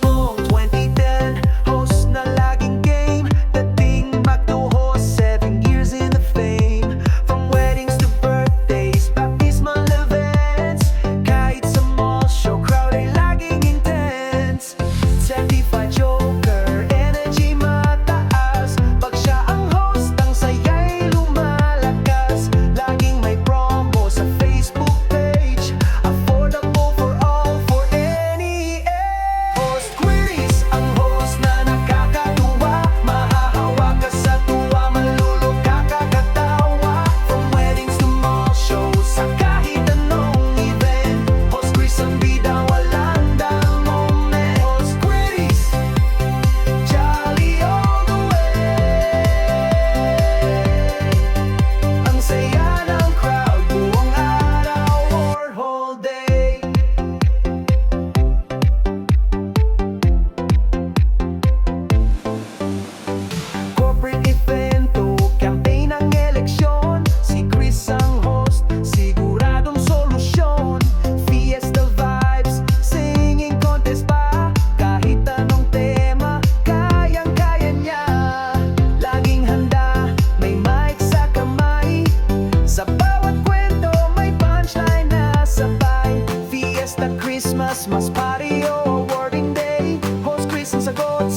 noong 2010, host na laging game. Dating back to host, 7 years in the fame. From weddings to birthdays, baptismal events. Kahit sa mall show, crowd ay laging intense. Certified joker, energy mataas. Pag siya ang host, ang saya'y lumalakas. Laging may promo sa Facebook page. Affordable for all, for any age. Host Queries, ang host na nakakatuwa. Mahahawa ka sa tuwa, malulog ka kakatawa. From weddings to mall shows, sa kahit anong event. Host Queries ang bida, walang dull moment. Host Queries, jolly all the way. Ang saya ng crowd, buong araw or whole day. Corporate event o campaign ng eleksyon, si Chris ang host, siguradong solusyon. Fiesta vibes, singing contest pa. Kahit anong tema, kayang-kaya niya. Laging handa, may mic sa kamay. Sa bawat kwento, may punchline na sabay. Fiesta, Christmas, mas party o awarding day. Host Chris ang sagot